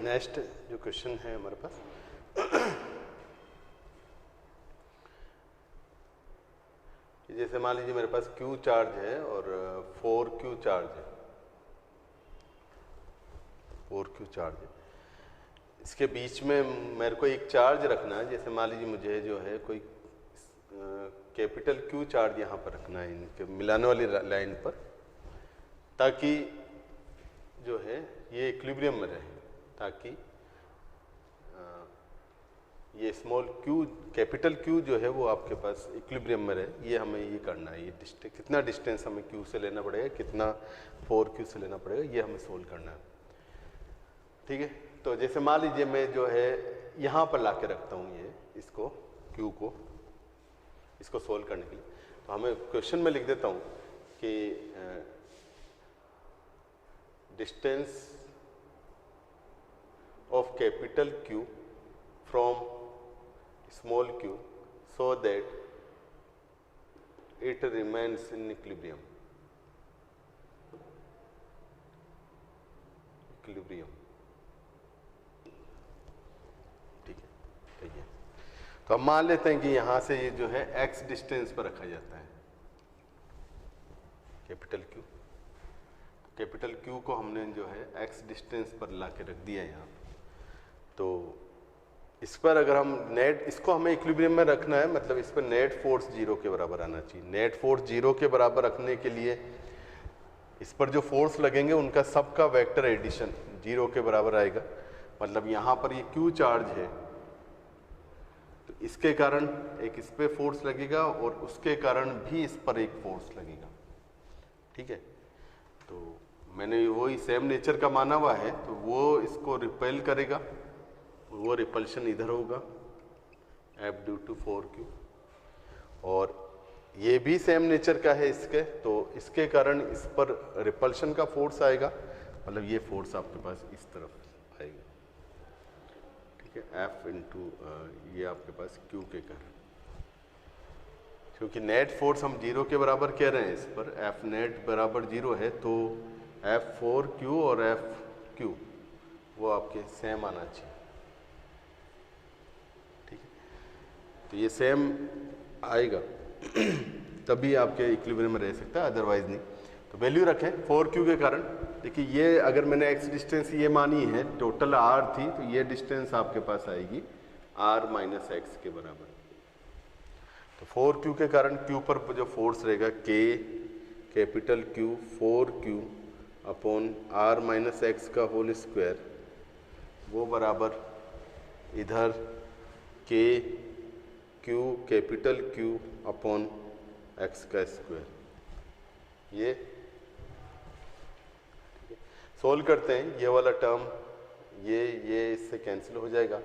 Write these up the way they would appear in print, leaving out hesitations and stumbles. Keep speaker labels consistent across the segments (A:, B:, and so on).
A: Next जो question है हमारे पास, जैसे मान लीजिए मेरे पास Q चार्ज है और 4Q चार्ज है, 4Q चार्ज है। इसके बीच में मेरे को एक चार्ज रखना है। जैसे मान लीजिए मुझे जो है कोई कैपिटल Q चार्ज यहाँ पर रखना है इनके मिलाने वाली लाइन पर, ताकि जो है ये इक्विलिब्रियम में रहे, ताकि ये स्मॉल q कैपिटल Q जो है वो आपके पास इक्विलिब्रियम में रहे। ये हमें ये करना है, ये कितना डिस्टेंस हमें Q से लेना पड़ेगा, कितना 4Q से लेना पड़ेगा, ये हमें सोल्व करना है। ठीक है, तो जैसे मान लीजिए मैं जो है यहाँ पर ला के रखता हूँ ये इसको Q को, इसको सोल्व करने के लिए। तो हमें क्वेश्चन में लिख देता हूँ कि distance of capital Q from small q so that it remains in equilibrium, ठीक है। तो अब मान लेते हैं कि यहां से ये जो है x डिस्टेंस पर रखा जाता है कैपिटल Q। कैपिटल Q को हमने जो है x डिस्टेंस पर ला के रख दिया यहाँ। तो इस पर अगर हम नेट, इसको हमें इक्विलिब्रियम में रखना है, मतलब इस पर नेट फोर्स 0 के बराबर आना चाहिए। नेट फोर्स 0 के बराबर रखने के लिए इस पर जो फोर्स लगेंगे उनका सबका वेक्टर एडिशन 0 के बराबर आएगा। मतलब यहाँ पर ये Q चार्ज है तो इसके कारण एक इस पे फोर्स लगेगा और उसके कारण भी इस पर एक फोर्स लगेगा। ठीक है, तो मैंने वही सेम नेचर का माना हुआ है, तो वो इसको रिपेल करेगा, वो रिपल्शन इधर होगा F ड्यू टू 4Q, और ये भी सेम नेचर का है इसके, तो इसके कारण इस पर रिपल्शन का फोर्स आएगा। मतलब ये फोर्स आपके पास इस तरफ आएगा। ठीक है, F इंटू ये आपके पास Q के कारण, क्योंकि नेट फोर्स हम 0 के बराबर कह रहे हैं, इस पर F नेट बराबर 0 है, तो F4Q और FQ वो आपके सेम आना चाहिए। तो ये सेम आएगा तभी आपके इक्विलिब्रियम में रह सकता है, अदरवाइज नहीं। तो वैल्यू रखें 4Q के कारण। देखिए ये अगर मैंने x डिस्टेंस ये मानी है, टोटल r थी, तो ये डिस्टेंस आपके पास आएगी r माइनस एक्स के बराबर। तो 4Q के कारण Q पर जो फोर्स रहेगा K capital Q 4Q upon r minus x का होल स्क्वायर, वो बराबर इधर K Q capital Q upon x का स्क्वायर। ये सोल्व करते हैं, ये वाला टर्म ये इससे कैंसिल हो जाएगा।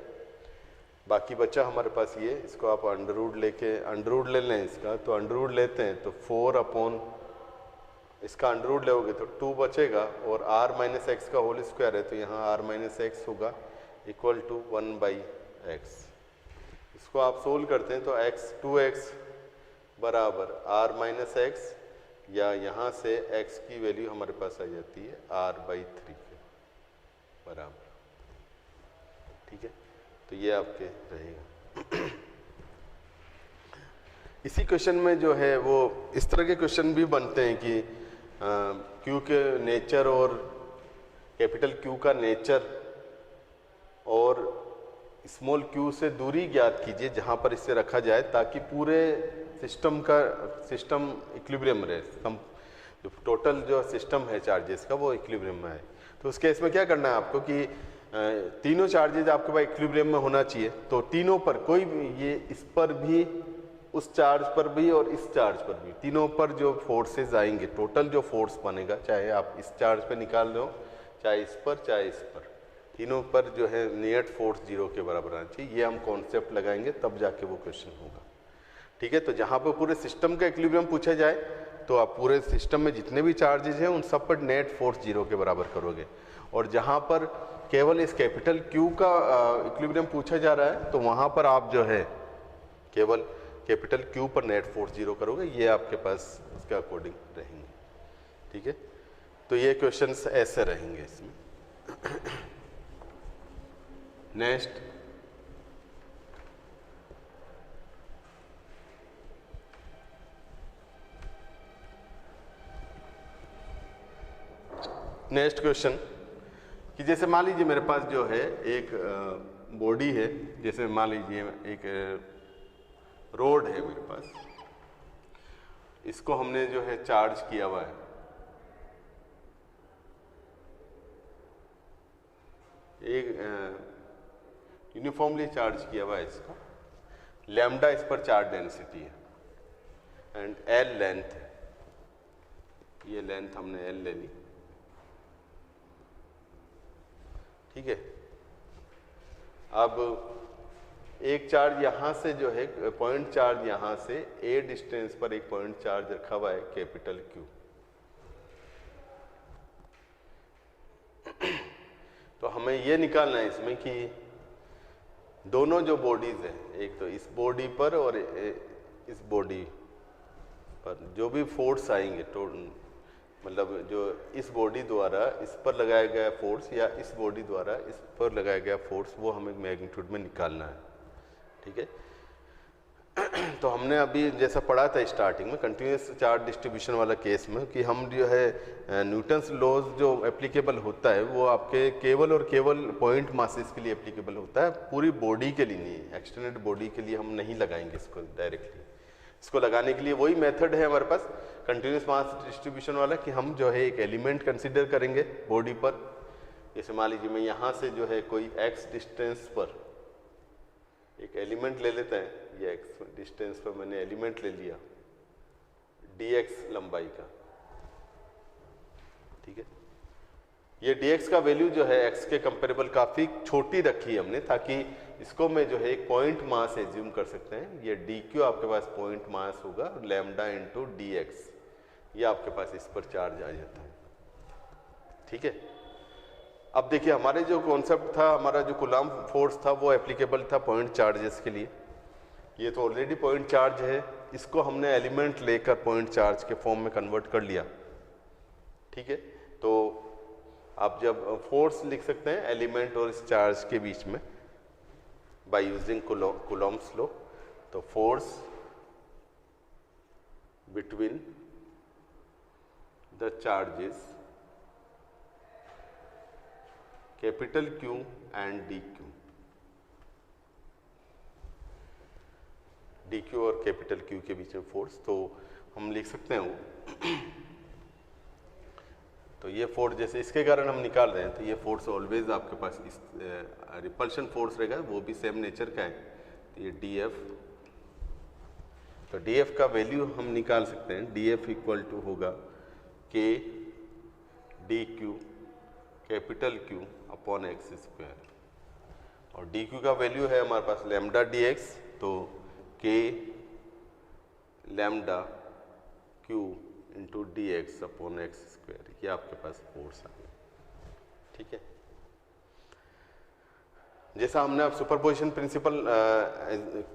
A: बाकी बचा हमारे पास ये, इसको आप अंडरवुड ले लें इसका, तो अंडरवुड लेते हैं तो 4 अपॉन इसका अंडरवुड लोगे तो 2 बचेगा, और r माइनस एक्स का होल स्क्वायर है, तो यहाँ r माइनस एक्स होगा इक्वल टू 1/x। इसको आप सोल्व करते हैं तो2x बराबर r माइनस एक्स, या यहाँ से x की वैल्यू हमारे पास आ जाती है r/3 के बराबर। ठीक है, तो ये आपके रहेगा। इसी क्वेश्चन में जो है वो इस तरह के क्वेश्चन भी बनते हैं कि Q के नेचर और कैपिटल Q का नेचर और स्मॉल q से दूरी ज्ञात कीजिए जहां पर इसे रखा जाए, ताकि पूरे सिस्टम इक्विलिब्रियम में रहे, जो टोटल जो सिस्टम है चार्जेस का वो इक्विलिब्रियम में आए। तो उस केस में क्या करना है आपको कि तीनों चार्जेस आपके पास इक्विलिब्रियम में होना चाहिए। तो तीनों पर कोई भी, ये इस पर भी, उस चार्ज पर भी और इस चार्ज पर भी, तीनों पर जो फोर्सेज आएंगे, टोटल जो फोर्स बनेगा, चाहे आप इस चार्ज पे निकाल रहे हो, चाहे इस पर चाहे इस पर, तीनों पर जो है नेट फोर्स 0 के बराबर आना चाहिए। ये हम कॉन्सेप्ट लगाएंगे तब जाके वो क्वेश्चन होगा। ठीक है, तो जहाँ पर पूरे सिस्टम का इक्विलिब्रियम पूछा जाए तो आप पूरे सिस्टम में जितने भी चार्जेस हैं उन सब पर नेट फोर्स 0 के बराबर करोगे, और जहाँ पर केवल इस कैपिटल Q का इक्विलिब्रियम पूछा जा रहा है तो वहाँ पर आप जो है केवल कैपिटल Q पर नेट फोर्स 0 करोगे। ये आपके पास उसके अकॉर्डिंग रहेंगे। ठीक है, तो ये क्वेश्चंस ऐसे रहेंगे इसमें। नेक्स्ट क्वेश्चन कि जैसे मान लीजिए मेरे पास जो है एक बॉडी है, जैसे मान लीजिए एक रोड है मेरे पास, इसको हमने जो है चार्ज किया हुआ है, एक यूनिफॉर्मली चार्ज किया हुआ है इसको, लैम्डा इस पर चार्ज डेंसिटी है एंड एल लेंथ है, ये लेंथ हमने एल ले ली, ठीक है। अब एक चार्ज यहां से जो है पॉइंट चार्ज यहां से ए डिस्टेंस पर एक पॉइंट चार्ज रखा हुआ है कैपिटल क्यू। तो हमें ये निकालना है इसमें कि दोनों जो बॉडीज है, एक तो इस बॉडी पर और इस बॉडी पर जो भी फोर्स आएंगे, तो मतलब जो इस बॉडी द्वारा इस पर लगाया गया फोर्स या इस बॉडी द्वारा इस पर लगाया गया फोर्स, वो हमें मैग्नीट्यूड में निकालना है, ठीक है। तो हमने अभी जैसा पढ़ा था स्टार्टिंग में कंटिन्यूस चार्ज डिस्ट्रीब्यूशन वाला केस में कि हम जो है न्यूटन्स लॉज जो एप्लीकेबल होता है वो आपके केवल और केवल पॉइंट मासेस के लिए एप्लीकेबल होता है, पूरी बॉडी के लिए नहीं। एक्सटेंडेड बॉडी के लिए हम नहीं लगाएंगे इसको डायरेक्टली। इसको लगाने के लिए वही मेथड है हमारे पास कंटिन्यूस मास डिस्ट्रीब्यूशन वाला कि हम जो है एक एलिमेंट कंसिडर करेंगे बॉडी पर। जैसे मान लीजिए मैं यहाँ से जो है कोई x डिस्टेंस पर एक एलिमेंट ले लेते हैं, ये x डिस्टेंस पर मैंने एलिमेंट ले लिया dx लंबाई का, ठीक है। ये dx का वैल्यू जो है x के कंपेरेबल काफ़ी छोटी रखी है हमने, ताकि इसको मैं जो है एक पॉइंट मास एज्यूम कर सकते हैं। ये dq आपके पास पॉइंट मास होगा, लैम्डा इंटू dx, ये आपके पास इस पर चार्ज आ जाता है, ठीक है। अब देखिए हमारे जो कॉन्सेप्ट था, हमारा जो कूलम्ब फोर्स था वो एप्लीकेबल था पॉइंट चार्जेस के लिए। ये तो ऑलरेडी पॉइंट चार्ज है, इसको हमने एलिमेंट लेकर पॉइंट चार्ज के फॉर्म में कन्वर्ट कर लिया, ठीक है। तो आप जब फोर्स लिख सकते हैं एलिमेंट और इस चार्ज के बीच में बाय यूजिंग कूलम्ब्स लॉ, तो force between the charges capital Q and dq और कैपिटल Q के बीच में फोर्स, तो हम लिख सकते हैं वो तो ये फोर्स जैसे इसके कारण हम निकाल रहे हैं, तो ये फोर्स ऑलवेज आपके पास इस रिपल्शन फोर्स रहेगा, वो भी सेम नेचर का है। तो ये dF, तो dF का वैल्यू हम निकाल सकते हैं, dF इक्वल टू होगा K dq capital Q upon x square, और dq का वैल्यू है हमारे पास लैम्डा dx, तो K lambda Q into D x upon x square, ये आपके पास फोर्स आ गया, ठीक है। जैसा हमने अब सुपरपोजिशन प्रिंसिपल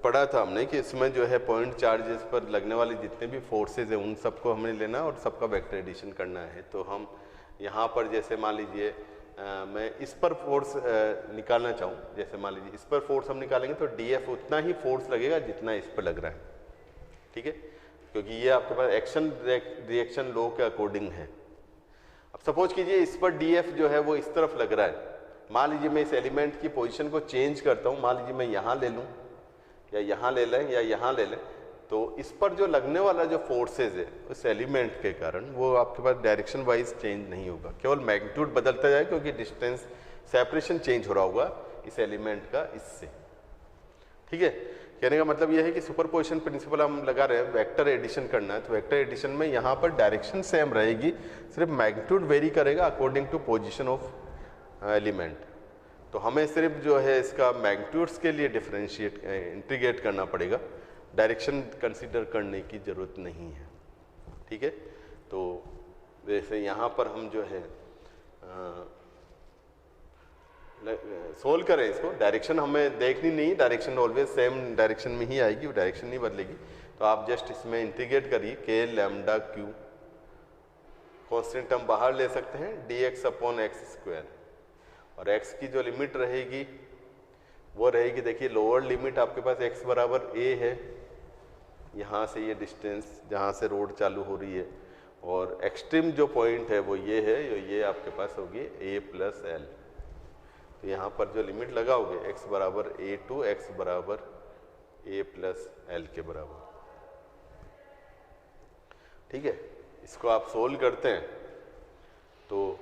A: पढ़ा था हमने कि इसमें जो है पॉइंट चार्जेस पर लगने वाले जितने भी फोर्सेज हैं उन सबको हमें लेना और सबका वेक्टर एडिशन करना है। तो हम यहाँ पर जैसे मान लीजिए मैं इस पर फोर्स निकालना चाहूँ, जैसे मान लीजिए इस पर फोर्स हम निकालेंगे तो DF उतना ही फोर्स लगेगा जितना इस पर लग रहा है, ठीक है, क्योंकि ये आपके पास एक्शन रिएक्शन लॉ के अकॉर्डिंग है। अब सपोज कीजिए इस पर DF जो है वो इस तरफ लग रहा है, मान लीजिए मैं इस एलिमेंट की पोजीशन को चेंज करता हूँ, मान लीजिए मैं यहाँ ले लूँ या यहाँ ले लें या यहाँ ले लें, तो इस पर जो लगने वाला जो फोर्सेज है उस एलिमेंट के कारण वो आपके पास डायरेक्शन वाइज चेंज नहीं होगा, केवल मैग्नीट्यूड बदलता जाए क्योंकि डिस्टेंस सेपरेशन चेंज हो रहा होगा इस एलिमेंट का इससे, ठीक है। कहने का मतलब यह है कि सुपरपोजिशन प्रिंसिपल हम लगा रहे हैं, वेक्टर एडिशन करना है, तो वेक्टर एडिशन में यहाँ पर डायरेक्शन सेम रहेगी, सिर्फ मैग्नीट्यूड वेरी करेगा according to position of element. तो हमें सिर्फ जो है इसका मैग्नीट्यूड्स के लिए डिफरेंशिएट इंटीग्रेट करना पड़ेगा, डायरेक्शन कंसीडर करने की ज़रूरत नहीं है, ठीक है। तो जैसे यहाँ पर हम जो है सोल्व करें इसको, डायरेक्शन हमें देखनी नहीं, डायरेक्शन ऑलवेज सेम डायरेक्शन में ही आएगी, डायरेक्शन नहीं बदलेगी। तो आप जस्ट इसमें इंटीग्रेट करिए K लैम्डा Q, कॉन्स्टेंट हम बाहर ले सकते हैं dx अपॉन एक्स स्क्वायर, और x की जो लिमिट रहेगी वो रहेगी, देखिए लोअर लिमिट आपके पास x बराबर a है, यहाँ से ये डिस्टेंस जहाँ से रोड चालू हो रही है, और एक्सट्रीम जो पॉइंट है वो ये है, ये आपके पास होगी a प्लस एल। तो यहाँ पर जो लिमिट लगाओगे x बराबर a टू x बराबर a प्लस एल के बराबर, ठीक है। इसको आप सोल्व करते हैं तो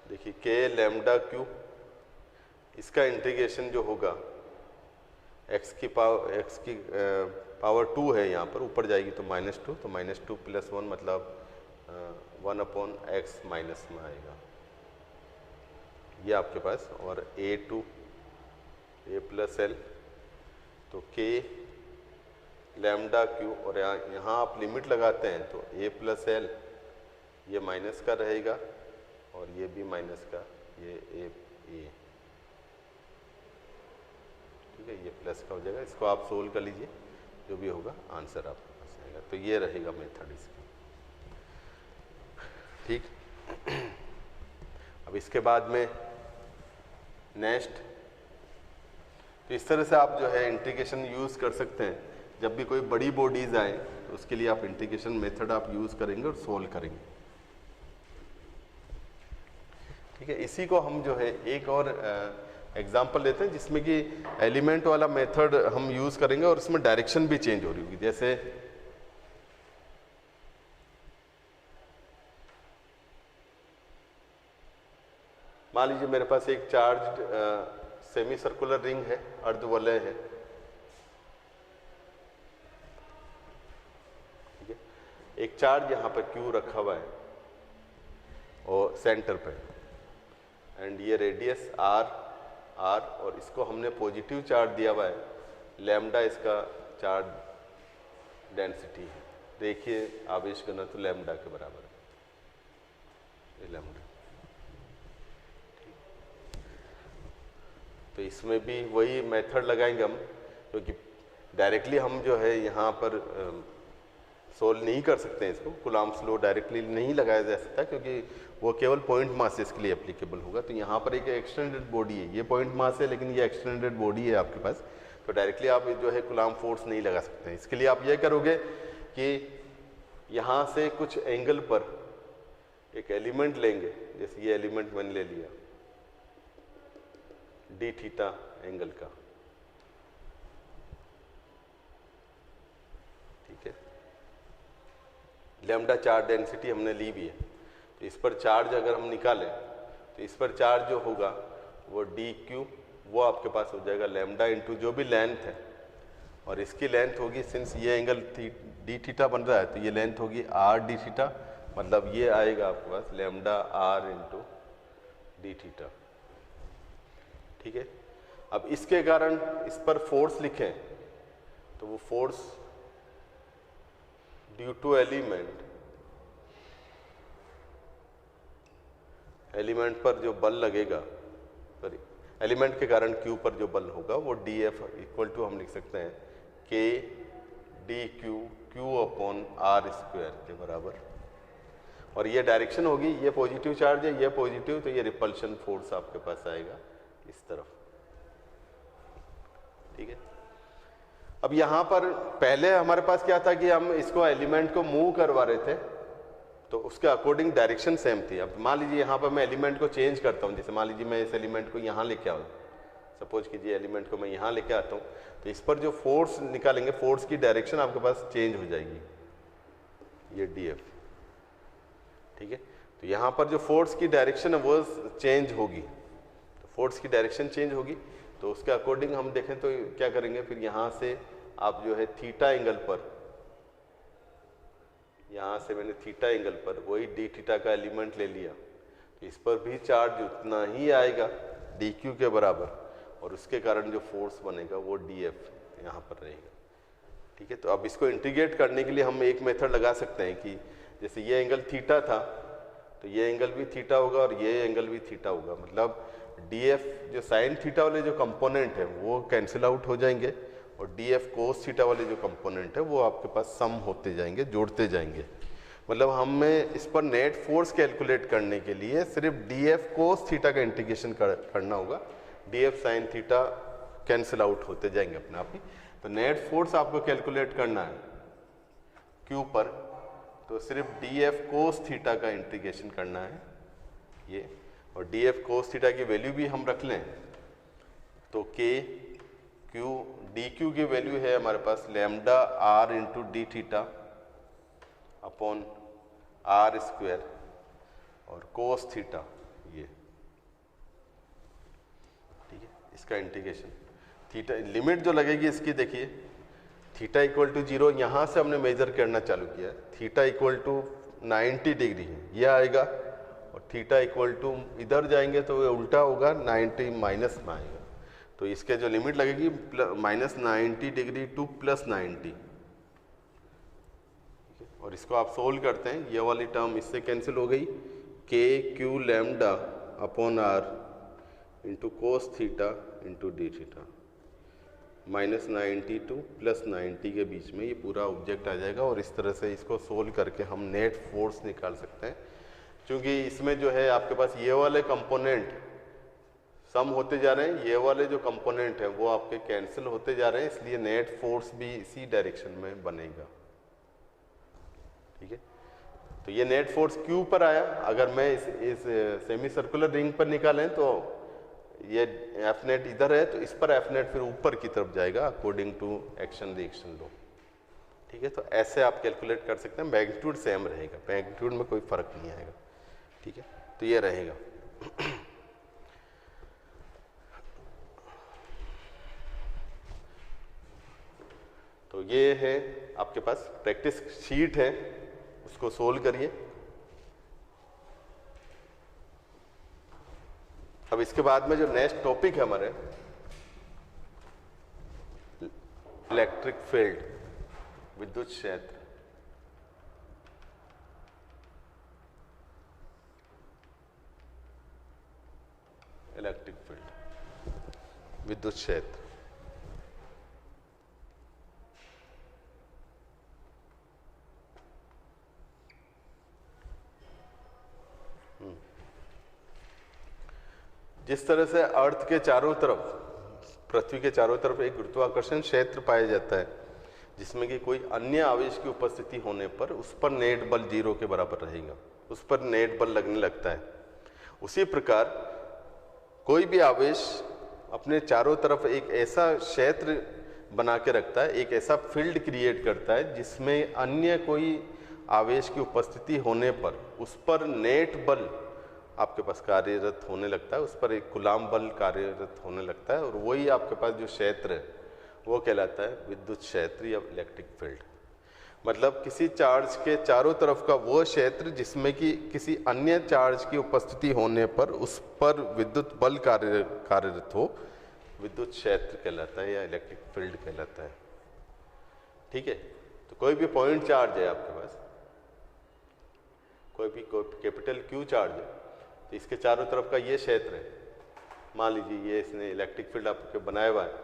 A: देखिए k लैम्डा क्यू, इसका इंटीग्रेशन जो होगा x की पावर 2 है, यहाँ पर ऊपर जाएगी तो -2, तो -2 + 1 मतलब 1/x माइनस में आएगा ये आपके पास, और a to a plus L, तो k लैम्डा क्यू, और यहाँ आप लिमिट लगाते हैं तो a प्लस एल ये माइनस का रहेगा, और ये भी माइनस का, ये a ठीक है, ये प्लस का हो जाएगा। इसको आप सोल्व कर लीजिए, जो भी होगा आंसर आपके पास आएगा। तो ये रहेगा मेथड इसका, ठीक। अब इसके बाद में नेक्स्ट, तो इस तरह से आप जो है इंटीग्रेशन यूज़ कर सकते हैं। जब भी कोई बड़ी बॉडीज आए तो उसके लिए आप इंटीग्रेशन मेथड आप यूज़ करेंगे और सोल्व करेंगे, ठीक है। इसी को हम जो है एक और एग्जाम्पल लेते हैं जिसमें कि एलिमेंट वाला मेथड हम यूज़ करेंगे और इसमें डायरेक्शन भी चेंज हो रही होगी। जैसे मान लीजिए मेरे पास एक चार्ज्ड सेमी सर्कुलर रिंग है, अर्धवलय है, ठीक है। एक चार्ज यहाँ पर Q रखा हुआ है और सेंटर पे, एंड ये रेडियस R, और इसको हमने पॉजिटिव चार्ज दिया हुआ है, लैम्डा इसका चार्ज डेंसिटी है। देखिए आवेश घनत्व लैम्डा के बराबर है, ये लैम्डा। तो इसमें भी वही मेथड लगाएंगे हम, क्योंकि डायरेक्टली हम जो है यहाँ पर सोल्व नहीं कर सकते हैं इसको, कूलम्ब्स लॉ डायरेक्टली नहीं लगाया जा सकता, क्योंकि वो केवल पॉइंट मासेस के लिए एप्लीकेबल होगा। तो यहाँ पर एक एक्सटेंडेड बॉडी है, ये पॉइंट मास है लेकिन ये एक्सटेंडेड बॉडी है आपके पास, तो डायरेक्टली आप जो है कूलम्ब फोर्स नहीं लगा सकते हैं। इसके लिए आप ये करोगे कि यहाँ से कुछ एंगल पर एक एलिमेंट लेंगे, जैसे ये एलिमेंट मैंने ले लिया डी थीटा एंगल का, ठीक है। लैम्डा चार्ज डेंसिटी हमने ली भी है, तो इस पर चार्ज अगर हम निकालें तो इस पर चार्ज जो होगा वो डी क्यू, वो आपके पास हो जाएगा लैम्डा इंटू जो भी लेंथ है, और इसकी लेंथ होगी, सिंस ये एंगल डी थीटा बन रहा है तो ये लेंथ होगी आर डी थीटा, मतलब ये आएगा आपके पास lambda R into D theta, ठीक है। अब इसके कारण इस पर फोर्स लिखें तो वो फोर्स ड्यू टू एलिमेंट पर जो बल लगेगा, सॉरी एलिमेंट के कारण क्यू पर जो बल होगा वो डी एफ इक्वल टू हम लिख सकते हैं K D Q Q upon R square के बराबर, और ये डायरेक्शन होगी, ये पॉजिटिव चार्ज है, ये पॉजिटिव, तो ये रिपल्शन फोर्स आपके पास आएगा इस तरफ, ठीक है। अब यहाँ पर पहले हमारे पास क्या था कि हम इसको एलिमेंट को मूव करवा रहे थे, तो उसके अकॉर्डिंग डायरेक्शन सेम थी। अब मान लीजिए यहाँ पर मैं एलिमेंट को चेंज करता हूँ, जैसे मान लीजिए मैं इस एलिमेंट को यहाँ लेके आऊँ, सपोज कीजिए एलिमेंट को मैं यहाँ लेके आता हूँ, तो इस पर जो फोर्स निकालेंगे, फोर्स की डायरेक्शन आपके पास चेंज हो जाएगी, ये डी एफ, ठीक है। तो यहाँ पर जो फोर्स की डायरेक्शन है वो चेंज होगी, तो फोर्स की डायरेक्शन चेंज होगी, तो उसके अकॉर्डिंग हम देखें तो क्या करेंगे, फिर यहाँ से आप जो है थीटा एंगल पर, यहाँ से मैंने थीटा एंगल पर वही डी थीटा का एलिमेंट ले लिया, तो इस पर भी चार्ज उतना ही आएगा डी क्यू के बराबर, और उसके कारण जो फोर्स बनेगा वो डी एफ यहाँ पर रहेगा, ठीक है। तो अब इसको इंटीग्रेट करने के लिए हम एक मेथड लगा सकते हैं कि जैसे ये एंगल थीटा था तो ये एंगल भी थीटा होगा और ये एंगल भी थीटा होगा, मतलब डी एफ जो साइन थीटा वाले जो कंपोनेंट है वो कैंसिल आउट हो जाएंगे, और डी एफ कोस थीटा वाले जो कंपोनेंट है वो आपके पास सम होते जाएंगे, जोड़ते जाएंगे। मतलब हमें इस पर नेट फोर्स कैलकुलेट करने के लिए सिर्फ डी एफ कोस थीटा का इंटीग्रेशन करना होगा, df sine theta cancel out होते जाएंगे अपने आप ही। तो नेट फोर्स आपको कैलकुलेट करना है क्यू पर, तो सिर्फ df कोस थीटा का इंटीग्रेशन करना है ये, और df कोस थीटा की वैल्यू भी हम रख लें तो k क्यू डी क्यू की वैल्यू है हमारे पास lambda r into D theta upon R square और कोस थीटा ये, ठीक है। इसका इंटीग्रेशन थीटा लिमिट जो लगेगी इसकी देखिए, थीटा इक्वल टू 0 यहाँ से हमने मेजर करना चालू किया है, थीटा इक्वल टू 90 डिग्री है ये आएगा, और थीटा इक्वल टू इधर जाएंगे तो ये उल्टा होगा 90 माइनस में आएगा। तो इसके जो लिमिट लगेगी -90 डिग्री टू +90, और इसको आप सोल्व करते हैं, ये वाली टर्म इससे कैंसिल हो गई, K Q lambda upon R into cos theta into D theta, -90 to +90 के बीच में ये पूरा ऑब्जेक्ट आ जाएगा। और इस तरह से इसको सोल्व करके हम नेट फोर्स निकाल सकते हैं, क्योंकि इसमें जो है आपके पास ये वाले कंपोनेंट सम होते जा रहे हैं, ये वाले जो कंपोनेंट हैं वो आपके कैंसिल होते जा रहे हैं, इसलिए नेट फोर्स भी इसी डायरेक्शन में बनेगा, ठीक है। तो ये नेट फोर्स क्यू पर आया, अगर मैं इस सेमी सर्कुलर रिंग पर निकालें तो ये एफ नेट इधर है, तो इस पर एफ नेट फिर ऊपर की तरफ जाएगा according to action reaction law, ठीक है। तो ऐसे आप कैलकुलेट कर सकते हैं, मैग्नीट्यूड सेम रहेगा, मैग्नीट्यूड में कोई फर्क नहीं आएगा, ठीक है। तो ये रहेगा। तो ये है आपके पास प्रैक्टिस शीट है, उसको सोल्व करिए। अब इसके बाद में जो नेक्स्ट टॉपिक है हमारे इलेक्ट्रिक फील्ड, विद्युत क्षेत्र। इलेक्ट्रिक फील्ड, विद्युत क्षेत्र। जिस तरह से अर्थ के चारों तरफ, पृथ्वी के चारों तरफ एक गुरुत्वाकर्षण क्षेत्र पाया जाता है, जिसमें कि कोई अन्य आवेश की उपस्थिति होने पर उस पर नेट बल 0 के बराबर रहेगा, उस पर नेट बल लगने लगता है। उसी प्रकार कोई भी आवेश अपने चारों तरफ एक ऐसा क्षेत्र बना के रखता है, एक ऐसा फील्ड क्रिएट करता है जिसमें अन्य कोई आवेश की उपस्थिति होने पर उस पर नेट बल आपके पास कार्यरत होने लगता है, उस पर एक कूलाम बल कार्यरत होने लगता है, और वही आपके पास जो क्षेत्र है वो कहलाता है विद्युत क्षेत्र या इलेक्ट्रिक फील्ड। मतलब किसी चार्ज के चारों तरफ का वो क्षेत्र जिसमें कि किसी अन्य चार्ज की उपस्थिति होने पर उस पर विद्युत बल कार्यरत हो, विद्युत क्षेत्र कहलाता है या इलेक्ट्रिक फील्ड कहलाता है, ठीक है। तो कोई भी पॉइंट चार्ज है आपके पास, कोई कैपिटल क्यू चार्ज है, तो इसके चारों तरफ का ये क्षेत्र है, मान लीजिए ये इसने इलेक्ट्रिक फील्ड आपके बनाया हुआ है,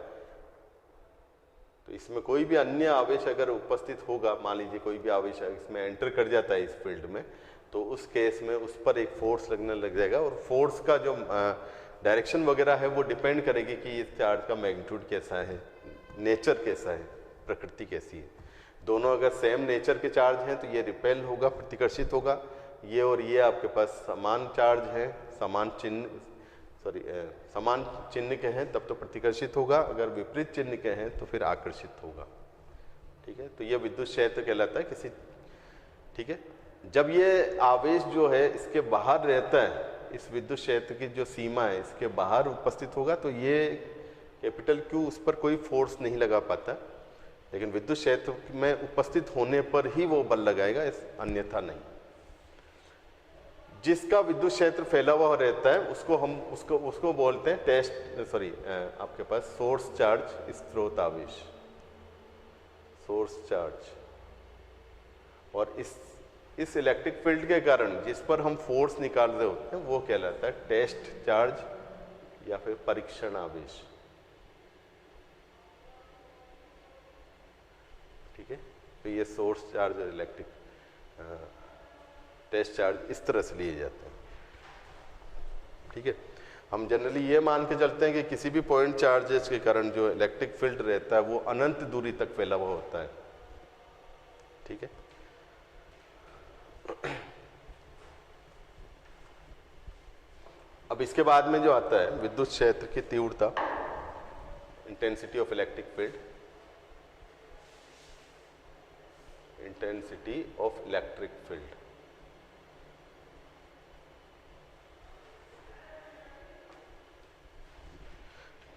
A: तो इसमें कोई भी अन्य आवेश अगर उपस्थित होगा, मान लीजिए कोई भी आवेश इसमें एंटर कर जाता है इस फील्ड में, तो उस केस में उस पर एक फोर्स लगने लग जाएगा, और फोर्स का जो डायरेक्शन वगैरह है वो डिपेंड करेगी कि इस चार्ज का मैग्नीट्यूड कैसा है, नेचर कैसा है, प्रकृति कैसी है। दोनों अगर सेम नेचर के चार्ज हैं तो ये रिपेल होगा, प्रतिकर्षित होगा, ये और ये आपके पास समान चार्ज हैं, समान चिन्ह के हैं तब तो प्रतिकर्षित होगा, अगर विपरीत चिन्ह के हैं तो फिर आकर्षित होगा, ठीक है। तो ये विद्युत क्षेत्र कहलाता है किसी, ठीक है। जब ये आवेश जो है इसके बाहर रहता है, इस विद्युत क्षेत्र की जो सीमा है इसके बाहर उपस्थित होगा, तो ये कैपिटल क्यू उस पर कोई फोर्स नहीं लगा पाता, लेकिन विद्युत क्षेत्र में उपस्थित होने पर ही वो बल लगाएगा, अन्यथा नहीं। जिसका विद्युत क्षेत्र फैला हुआ रहता है उसको हम उसको बोलते हैं आपके पास सोर्स चार्ज, स्रोत आवेश, सोर्स चार्ज। और इस इलेक्ट्रिक फील्ड के कारण जिस पर हम फोर्स निकाल रहे होते हैं वो कहलाता है टेस्ट चार्ज या फिर परीक्षण आवेश, ठीक है। तो ये सोर्स चार्ज और इलेक्ट्रिक टेस्ट चार्ज इस तरह से लिए जाते हैं, ठीक है। हम जनरली ये मान के चलते हैं कि किसी भी पॉइंट चार्जेस के कारण जो इलेक्ट्रिक फील्ड रहता है वो अनंत दूरी तक फैला हुआ होता है। ठीक है, अब इसके बाद में जो आता है विद्युत क्षेत्र की तीव्रता, intensity of electric field, intensity of electric field.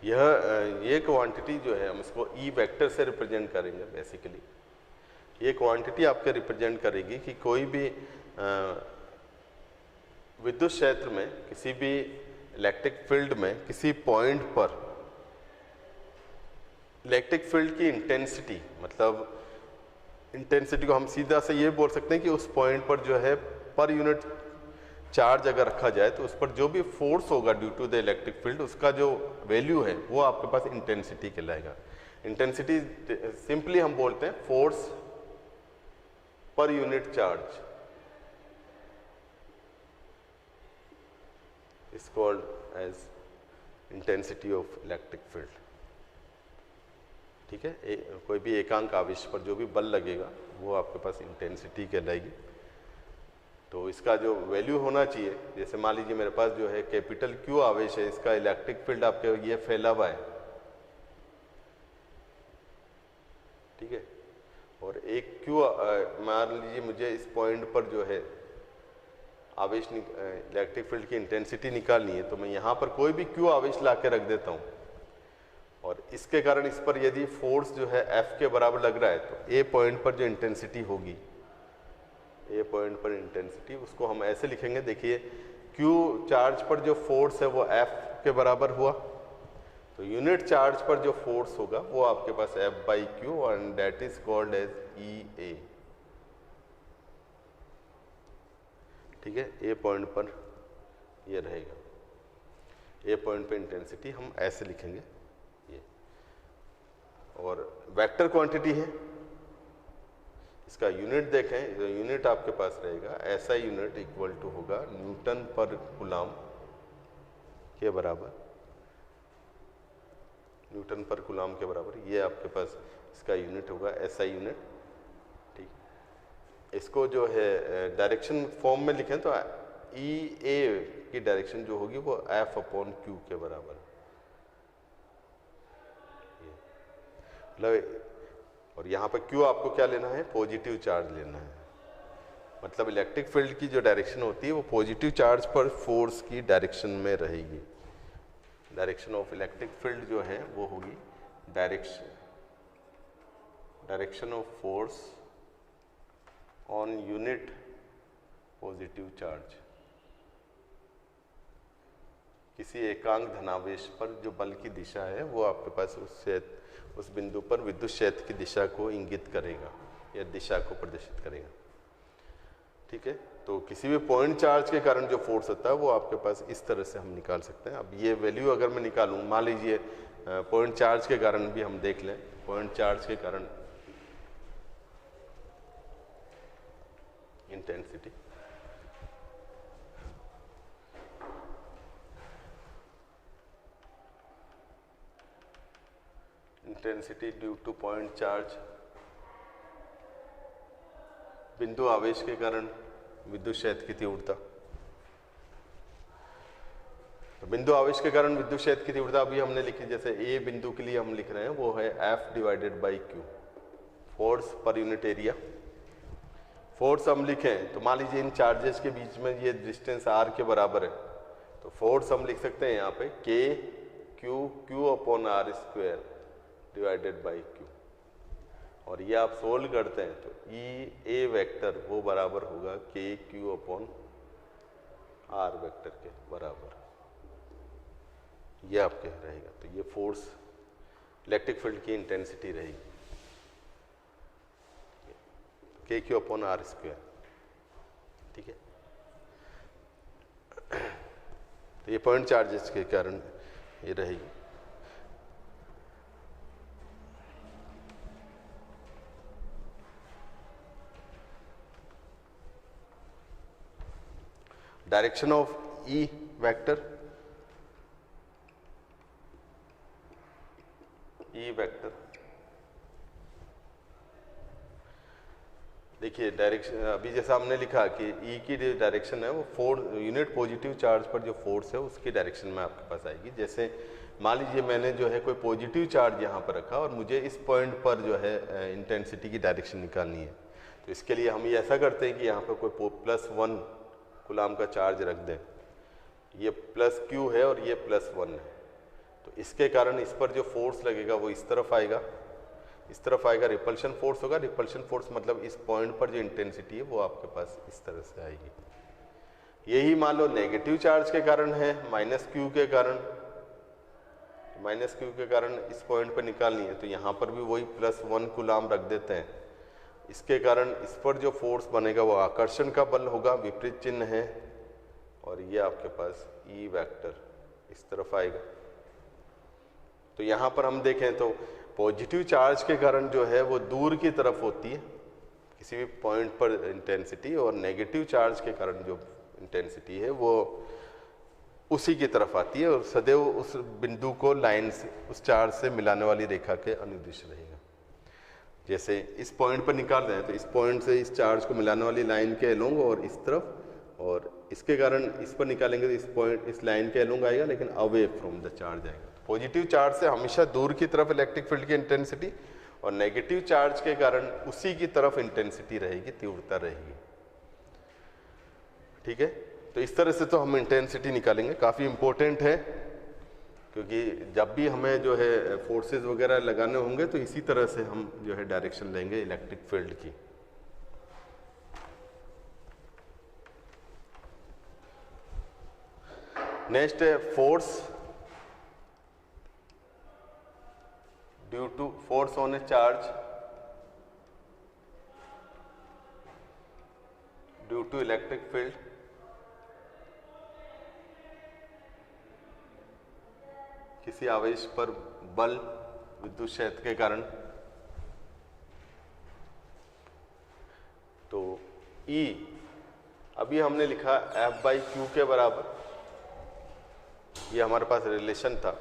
A: ये क्वांटिटी जो है हम इसको ई वेक्टर से रिप्रेजेंट करेंगे। बेसिकली ये क्वांटिटी आपके रिप्रेजेंट करेगी कि कोई भी विद्युत क्षेत्र में किसी भी इलेक्ट्रिक फील्ड में किसी पॉइंट पर इलेक्ट्रिक फील्ड की इंटेंसिटी, मतलब इंटेंसिटी को हम सीधा से ये बोल सकते हैं कि उस पॉइंट पर जो है पर यूनिट चार्ज अगर रखा जाए तो उस पर जो भी फोर्स होगा due to the electric field, उसका जो वैल्यू है वो आपके पास इंटेंसिटी कहलाएगा। इंटेंसिटी सिंपली हम बोलते हैं force per unit charge, is called as intensity of electric field. ठीक है, कोई भी एकांक आवेश पर जो भी बल लगेगा वो आपके पास इंटेंसिटी कहलाएगी। तो इसका जो वैल्यू होना चाहिए, जैसे मान लीजिए मेरे पास जो है कैपिटल क्यू आवेश है, इसका इलेक्ट्रिक फील्ड आपके ये फैला हुआ है। ठीक है, और एक क्यू मान लीजिए मुझे इस पॉइंट पर जो है आवेश इलेक्ट्रिक फील्ड की इंटेंसिटी निकालनी है, तो मैं यहाँ पर कोई भी क्यू आवेश ला के रख देता हूँ और इसके कारण इस पर यदि फोर्स जो है F के बराबर लग रहा है तो ए पॉइंट पर जो इंटेंसिटी होगी, ए पॉइंट पर इंटेंसिटी, उसको हम ऐसे लिखेंगे। देखिए क्यू चार्ज पर जो फोर्स है वो F के बराबर हुआ, तो यूनिट चार्ज पर जो फोर्स होगा वो आपके पास F/Q and that is called as EA। ठीक है, ए पॉइंट पर ये रहेगा, ए पॉइंट पर इंटेंसिटी हम ऐसे लिखेंगे ये, और वेक्टर क्वांटिटी है, इसका यूनिट देखें, जो यूनिट आपके पास रहेगा ऐसा यूनिट इक्वल टू होगा न्यूटन पर कूलम के बराबर, न्यूटन पर कूलम के बराबर ये आपके पास इसका यूनिट होगा ऐसा यूनिट। ठीक, इसको जो है डायरेक्शन फॉर्म में लिखें तो EA की डायरेक्शन जो होगी वो F/Q के बराबर, मतलब, और यहाँ पर Q आपको क्या लेना है, पॉजिटिव चार्ज लेना है। मतलब इलेक्ट्रिक फील्ड की जो डायरेक्शन होती है वो पॉजिटिव चार्ज पर फोर्स की डायरेक्शन में रहेगी। डायरेक्शन ऑफ इलेक्ट्रिक फील्ड जो है वो होगी direction of force on unit positive charge. किसी एकांक धनावेश पर जो बल की दिशा है वो आपके पास उस बिंदु पर विद्युत क्षेत्र की दिशा को इंगित करेगा या दिशा को प्रदर्शित करेगा। ठीक है, तो किसी भी पॉइंट चार्ज के कारण जो फोर्स होता है वो आपके पास इस तरह से हम निकाल सकते हैं। अब ये वैल्यू अगर मैं निकालूं, मान लीजिए पॉइंट चार्ज के कारण भी हम देख लें, पॉइंट चार्ज के कारण intensity, intensity due two point charge, बिंदु आवेश के कारण विद्युत क्षेत्र की तीव्रता। तो बिंदु आवेश के कारण विद्युत क्षेत्र की तीव्रता अभी हमने लिखी, जैसे ए बिंदु के लिए हम लिख रहे हैं वो है F/Q, force per unit area. Force हम लिखें तो मान लीजिए इन चार्जेस के बीच में ये डिस्टेंस r के बराबर है, तो फोर्स हम लिख सकते हैं यहाँ पे Q/r² डिवाइडेड बाई Q, और ये आप सोल्व करते हैं तो EA वेक्टर वो बराबर होगा KQ/R वेक्टर के बराबर, ये आपके रहेगा। तो ये फोर्स इलेक्ट्रिक फील्ड की इंटेंसिटी रहेगी KQ/R²। ठीक है, तो ये पॉइंट चार्जेस के कारण ये रहेगी। डायरेक्शन ऑफ E वेक्टर, देखिए डायरेक्शन अभी जैसा हमने लिखा कि ई की जो डायरेक्शन है वो 4 यूनिट पॉजिटिव चार्ज पर जो फोर्स है उसकी डायरेक्शन में आपके पास आएगी। जैसे मान लीजिए मैंने जो है कोई पॉजिटिव चार्ज यहाँ पर रखा और मुझे इस पॉइंट पर जो है इंटेंसिटी की डायरेक्शन निकालनी है, तो इसके लिए हम ये ऐसा करते हैं कि यहाँ पर कोई +1 कूलाम का चार्ज रख दें। ये +q है और ये +1 है, तो इसके कारण इस पर जो फोर्स लगेगा वो इस तरफ आएगा, इस तरफ आएगा, रिपल्शन फोर्स होगा। रिपल्शन फोर्स मतलब इस पॉइंट पर जो इंटेंसिटी है वो आपके पास इस तरह से आएगी। यही मान लो नेगेटिव चार्ज के कारण है, -q के कारण, -q के कारण इस पॉइंट पर निकालनी है, तो यहाँ पर भी वही +1 कूलाम रख देते हैं। इसके कारण इस पर जो फोर्स बनेगा वो आकर्षण का बल होगा, विपरीत चिन्ह है, और ये आपके पास ई वेक्टर इस तरफ आएगा। तो यहाँ पर हम देखें तो पॉजिटिव चार्ज के कारण जो है वो दूर की तरफ होती है किसी भी पॉइंट पर इंटेंसिटी, और नेगेटिव चार्ज के कारण जो इंटेंसिटी है वो उसी की तरफ आती है और सदैव उस बिंदु को लाइन से, उस चार्ज से मिलाने वाली रेखा के अनुदिश रहेगा। जैसे इस पॉइंट पर निकाल रहे हैं तो इस पॉइंट से इस चार्ज को मिलाने वाली लाइन के अलोंग और इस तरफ, और इसके कारण इस पर निकालेंगे तो इस पॉइंट इस लाइन के अलोंग आएगा, लेकिन अवे फ्रॉम द चार्ज आएगा। पॉजिटिव चार्ज से हमेशा दूर की तरफ इलेक्ट्रिक फील्ड की इंटेंसिटी, और नेगेटिव चार्ज के कारण उसी की तरफ इंटेंसिटी रहेगी, तीव्रता रहेगी। ठीक है, तो इस तरह से तो हम इंटेंसिटी निकालेंगे, काफ़ी इंपॉर्टेंट है, क्योंकि जब भी हमें जो है फोर्सेस वगैरह लगाने होंगे तो इसी तरह से हम जो है डायरेक्शन लेंगे इलेक्ट्रिक फील्ड की। नेक्स्ट है force due to force on a charge due to electric field किसी आवेश पर बल विद्युत क्षेत्र के कारण। तो E अभी हमने लिखा F/q के बराबर, ये हमारे पास रिलेशन था।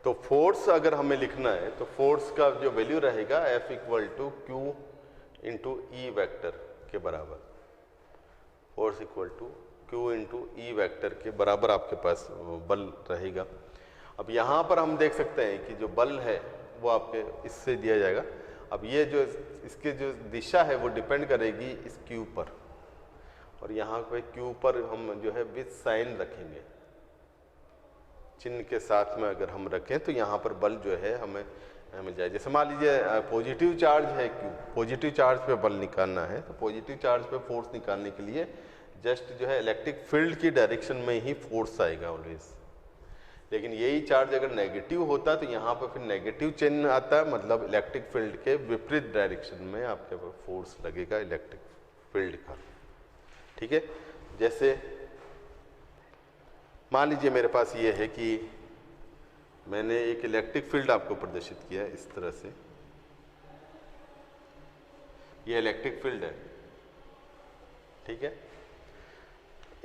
A: तो फोर्स अगर हमें लिखना है तो फोर्स का जो वैल्यू रहेगा F = q × E वेक्टर के बराबर, फोर्स = q × E वेक्टर के बराबर आपके पास बल रहेगा। अब यहाँ पर हम देख सकते हैं कि जो बल है वो आपके इससे दिया जाएगा। अब ये जो इसके जो दिशा है वो डिपेंड करेगी इस q पर, और यहाँ पे q पर हम जो है विथ साइन रखेंगे, चिन्ह के साथ में अगर हम रखें तो यहाँ पर बल जो है हमें मिल जाए। जैसे मान लीजिए पॉजिटिव चार्ज है q, पॉजिटिव चार्ज पे बल निकालना है, तो पॉजिटिव चार्ज पे फोर्स निकालने के लिए जस्ट जो है इलेक्ट्रिक फील्ड की डायरेक्शन में ही फोर्स आएगा ऑलवेज। लेकिन यही चार्ज अगर नेगेटिव होता तो यहाँ पर फिर नेगेटिव चिन्ह आता है, मतलब इलेक्ट्रिक फील्ड के विपरीत डायरेक्शन में आपके पास फोर्स लगेगा इलेक्ट्रिक फील्ड का। ठीक है, जैसे मान लीजिए मेरे पास ये है कि मैंने एक इलेक्ट्रिक फील्ड आपको प्रदर्शित किया है इस तरह से, ये इलेक्ट्रिक फील्ड है। ठीक है,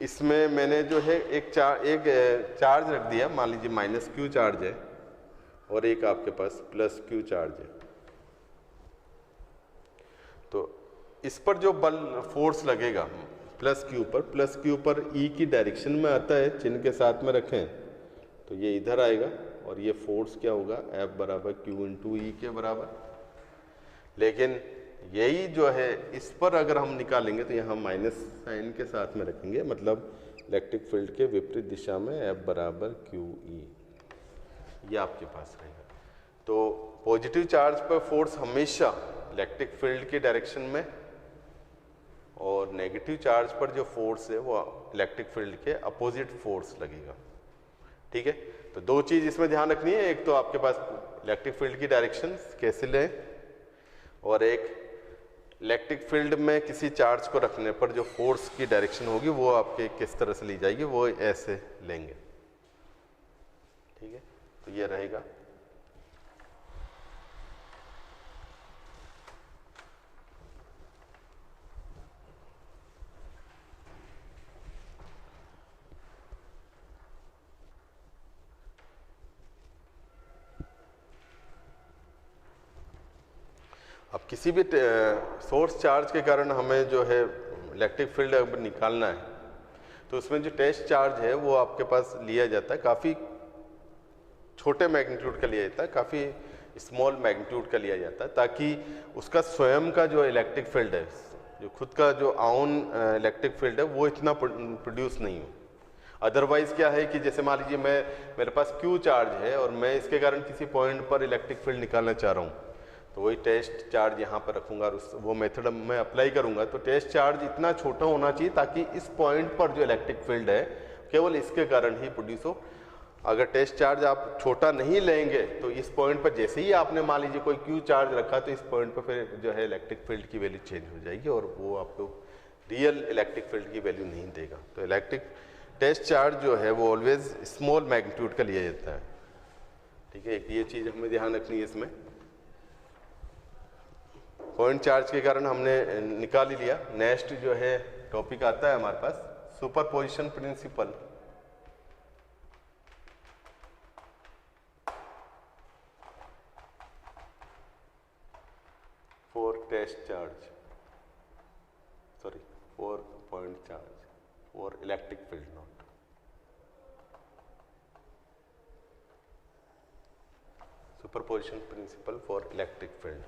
A: इसमें मैंने जो है एक चार्ज रख दिया, मान लीजिए -q चार्ज है और एक आपके पास +q चार्ज है। तो इस पर जो बल फोर्स लगेगा +q पर E की डायरेक्शन में आता है, चिन्ह के साथ में रखें तो ये इधर आएगा, और ये फोर्स क्या होगा F = q × E के बराबर। लेकिन यही जो है इस पर अगर हम निकालेंगे तो यहाँ माइनस साइन के साथ में रखेंगे, मतलब इलेक्ट्रिक फील्ड के विपरीत दिशा में F = QE, ये आपके पास रहेगा। तो पॉजिटिव चार्ज पर फोर्स हमेशा इलेक्ट्रिक फील्ड की डायरेक्शन में, और नेगेटिव चार्ज पर जो फोर्स है वो इलेक्ट्रिक फील्ड के अपोजिट फोर्स लगेगा। ठीक है, तो दो चीज़ इसमें ध्यान रखनी है, एक तो आपके पास इलेक्ट्रिक फील्ड की डायरेक्शन कैसे लें, और एक इलेक्ट्रिक फील्ड में किसी चार्ज को रखने पर जो फोर्स की डायरेक्शन होगी वो आपके किस तरह से ली जाएगी, वो ऐसे लेंगे। ठीक है, तो ये रहेगा। अब किसी भी सोर्स चार्ज के कारण हमें जो है इलेक्ट्रिक फील्ड अगर निकालना है तो उसमें जो टेस्ट चार्ज है वो आपके पास लिया जाता है, काफ़ी छोटे मैग्नीट्यूड का लिया जाता है, काफ़ी स्मॉल मैग्नीट्यूड का लिया जाता है, ताकि उसका स्वयं का जो इलेक्ट्रिक फील्ड है, जो खुद का जो आउन इलेक्ट्रिक फील्ड है वो इतना प्रोड्यूस नहीं हो। अदरवाइज क्या है कि जैसे मान लीजिए मेरे पास क्यू चार्ज है और मैं इसके कारण किसी पॉइंट पर इलेक्ट्रिक फील्ड निकालना चाह रहा हूँ, तो वही टेस्ट चार्ज यहाँ पर रखूंगा और वो मेथड मैं अप्लाई करूंगा। तो टेस्ट चार्ज इतना छोटा होना चाहिए ताकि इस पॉइंट पर जो इलेक्ट्रिक फील्ड है केवल इसके कारण ही प्रोड्यूस हो। अगर टेस्ट चार्ज आप छोटा नहीं लेंगे तो इस पॉइंट पर जैसे ही आपने मान लीजिए कोई क्यू चार्ज रखा तो इस पॉइंट पर फिर जो है इलेक्ट्रिक फील्ड की वैल्यू चेंज हो जाएगी और वो आपको रियल इलेक्ट्रिक फील्ड की वैल्यू नहीं देगा। तो इलेक्ट्रिक टेस्ट चार्ज जो है वो ऑलवेज स्मॉल मैग्नीट्यूड का लिया जाता है। ठीक है, एक ये चीज़ हमें ध्यान रखनी है। इसमें पॉइंट चार्ज के कारण हमने निकाल ही लिया। नेक्स्ट जो है टॉपिक आता है हमारे पास superposition principle. For test charge, sorry for point charge, for electric field not. Superposition principle for electric field.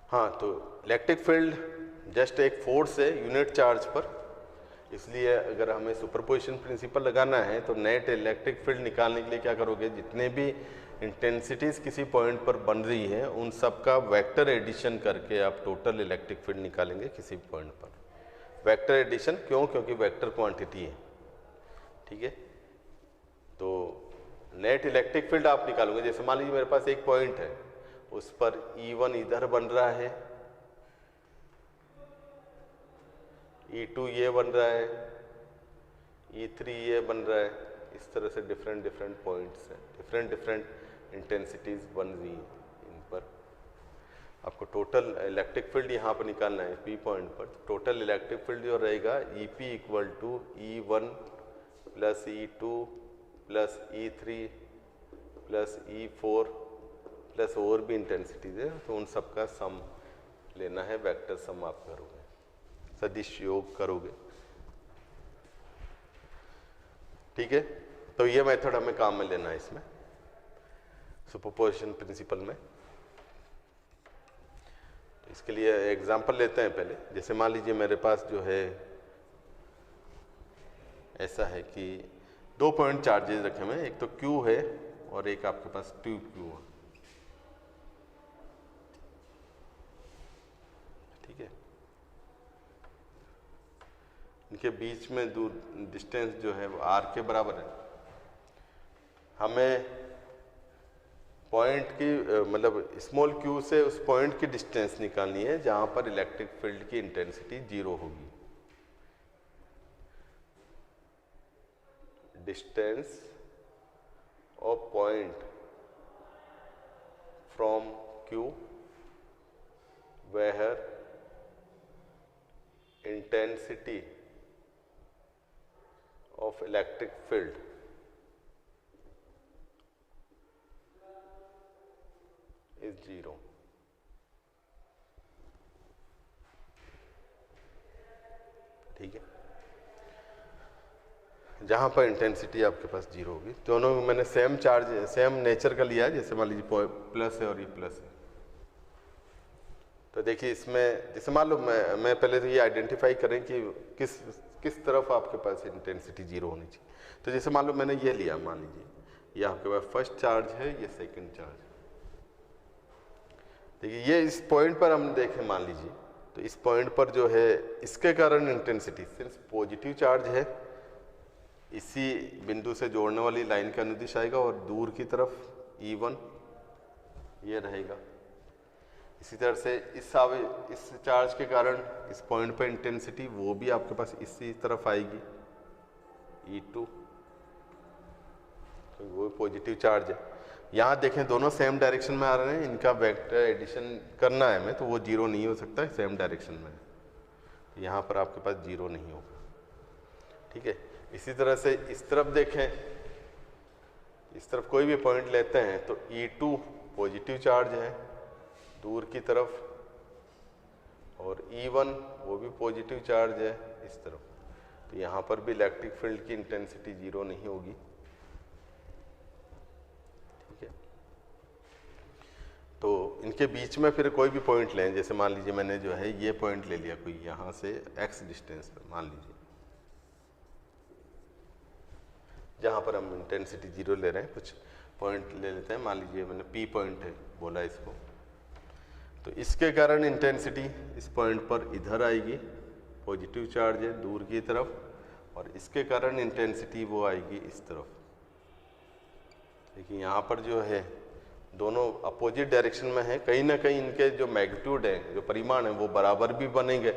A: हाँ, तो इलेक्ट्रिक फील्ड जस्ट एक फोर्स है यूनिट चार्ज पर, इसलिए अगर हमें सुपरपोजिशन प्रिंसिपल लगाना है तो नेट इलेक्ट्रिक फील्ड निकालने के लिए क्या करोगे, जितने भी इंटेंसिटीज किसी पॉइंट पर बन रही हैं उन सब का वेक्टर एडिशन करके आप टोटल इलेक्ट्रिक फील्ड निकालेंगे किसी पॉइंट पर। वेक्टर एडिशन क्यों? क्योंकि वेक्टर क्वांटिटी है। ठीक है, तो नेट इलेक्ट्रिक फील्ड आप निकालोगे। जैसे मान लीजिए मेरे पास एक पॉइंट है, उस पर E1 इधर बन रहा है, E2 ये बन रहा है, E3 ये बन रहा है। इस तरह से डिफरेंट पॉइंट्स हैं, डिफरेंट इंटेंसिटीज बन रही हैं। इन पर आपको टोटल इलेक्ट्रिक फील्ड यहाँ पर निकालना है P पॉइंट पर। टोटल इलेक्ट्रिक फील्ड जो रहेगा EP equal to E1 plus E2 plus E3 plus E4 plus और भी इंटेंसिटीज है, तो उन सब का सम लेना है। वेक्टर सम आप करोगे, सदिश योग करोगे। ठीक है, तो ये मेथड हमें काम में लेना है इसमें सुपरपोजिशन प्रिंसिपल में। तो इसके लिए एग्जांपल लेते हैं पहले। जैसे मान लीजिए मेरे पास जो है ऐसा है कि दो पॉइंट चार्जेस रखे हुए हैं, एक तो Q है और एक आपके पास 2Q है। ठीक है, इनके बीच में दूर डिस्टेंस जो है वो R के बराबर है। हमें पॉइंट की मतलब स्मॉल q से उस पॉइंट की डिस्टेंस निकालनी है जहां पर इलेक्ट्रिक फील्ड की इंटेंसिटी 0 होगी। Distance of point from q where intensity of electric field is 0। ठीक है, जहां पर इंटेंसिटी आपके पास 0 होगी। दोनों मैंने सेम चार्ज सेम नेचर का लिया है। जैसे मान लीजिए प्लस है और ये प्लस है, तो देखिए इसमें जैसे मान लो मैं पहले तो ये आइडेंटिफाई करें कि किस तरफ आपके पास इंटेंसिटी 0 होनी चाहिए। तो जैसे मान लो मैंने ये लिया, मान लीजिए ये आपके पास फर्स्ट चार्ज है, ये सेकंड चार्ज। देखिए ये इस पॉइंट पर हम देखें, मान लीजिए तो इस पॉइंट पर जो है इसके कारण इंटेंसिटी सिर्फ पॉजिटिव चार्ज है, इसी बिंदु से जोड़ने वाली लाइन का अनुदिश आएगा और दूर की तरफ E1 ये रहेगा। इसी तरह से इस चार्ज के कारण इस पॉइंट पर इंटेंसिटी वो भी आपके पास इसी तरफ आएगी E2, तो वो पॉजिटिव चार्ज है। यहाँ देखें दोनों सेम डायरेक्शन में आ रहे हैं, इनका वेक्टर एडिशन करना है हमें, तो वो 0 नहीं हो सकता है, सेम डायरेक्शन में। यहाँ पर आपके पास 0 नहीं होगा। ठीक है, इसी तरह से इस तरफ देखें इस तरफ कोई भी पॉइंट लेते हैं तो E2 पॉजिटिव चार्ज है दूर की तरफ, और E1 वो भी पॉजिटिव चार्ज है इस तरफ। तो यहाँ पर भी इलेक्ट्रिक फील्ड की इंटेंसिटी 0 नहीं होगी, ठीक है। तो इनके बीच में फिर कोई भी पॉइंट लें, जैसे मान लीजिए मैंने जो है ये पॉइंट ले लिया कोई यहाँ से x डिस्टेंस पर, मान लीजिए जहाँ पर हम इंटेंसिटी 0 ले रहे हैं, कुछ पॉइंट ले लेते हैं, मान लीजिए मैंने P पॉइंट है बोला इसको, तो इसके कारण इंटेंसिटी इस पॉइंट पर इधर आएगी, पॉजिटिव चार्ज है दूर की तरफ, और इसके कारण इंटेंसिटी वो आएगी इस तरफ। देखिए यहाँ पर जो है दोनों अपोजिट डायरेक्शन में है, कहीं ना कहीं इनके जो मैग्नीट्यूड है, जो परिमाण है वो बराबर भी बनेंगे,